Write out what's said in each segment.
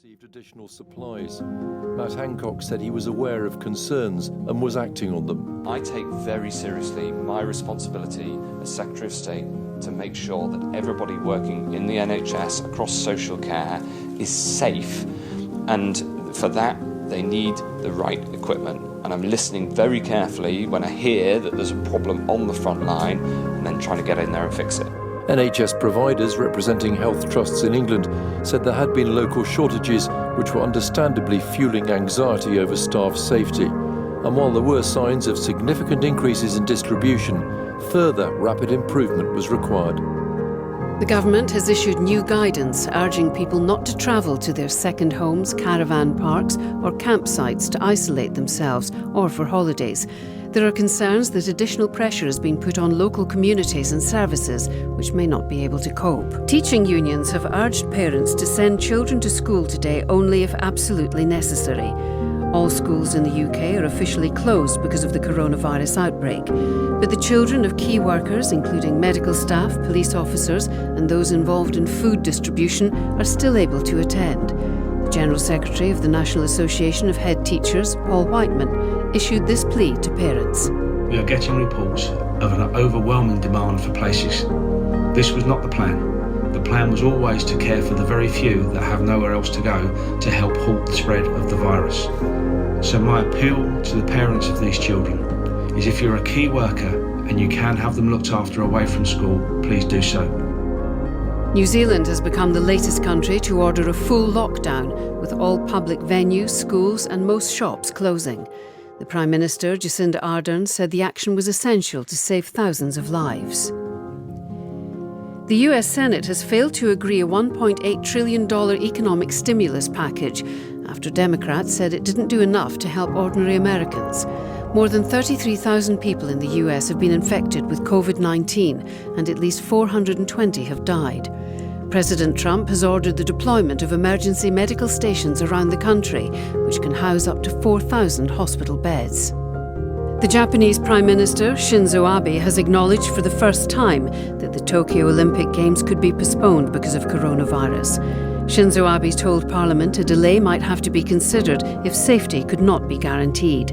received additional supplies. Matt Hancock said he was aware of concerns and was acting on them. I take very seriously my responsibility as Secretary of State to make sure that everybody working in the NHS across social care is safe, and for that they need the right equipment. And I'm listening very carefully when I hear that there's a problem on the front line and then trying to get in there and fix it. NHS providers representing health trusts in England said there had been local shortages which were understandably fueling anxiety over staff safety. And while there were signs of significant increases in distribution, further rapid improvement was required. The government has issued new guidance urging people not to travel to their second homes, caravan parks or campsites to isolate themselves or for holidays. There are concerns that additional pressure is being put on local communities and services which may not be able to cope. Teaching unions have urged parents to send children to school today only if absolutely necessary. All schools in the UK are officially closed because of the coronavirus outbreak. But the children of key workers, including medical staff, police officers and those involved in food distribution, are still able to attend. The General Secretary of the National Association of Head Teachers, Paul Whiteman, issued this plea to parents. We are getting reports of an overwhelming demand for places. This was not the plan. The plan was always to care for the very few that have nowhere else to go to help halt the spread of the virus. So my appeal to the parents of these children is, if you're a key worker and you can have them looked after away from school, please do so. New Zealand has become the latest country to order a full lockdown, with all public venues, schools and most shops closing. The Prime Minister, Jacinda Ardern, said the action was essential to save thousands of lives. The US Senate has failed to agree a $1.8 trillion economic stimulus package after Democrats said it didn't do enough to help ordinary Americans. More than 33,000 people in the US have been infected with COVID-19 and at least 420 have died. President Trump has ordered the deployment of emergency medical stations around the country, which can house up to 4,000 hospital beds. The Japanese Prime Minister, Shinzo Abe, has acknowledged for the first time that the Tokyo Olympic Games could be postponed because of coronavirus. Shinzo Abe told Parliament a delay might have to be considered if safety could not be guaranteed.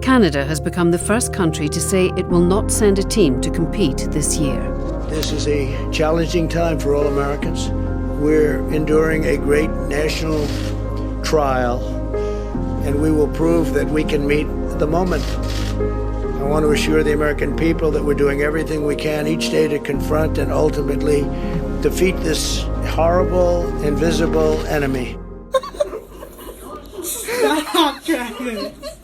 Canada has become the first country to say it will not send a team to compete this year. This is a challenging time for all Americans. We're enduring a great national trial, and we will prove that we can meet the moment. I want to assure the American people that we're doing everything we can each day to confront and ultimately defeat this horrible, invisible enemy. Stop, Travis.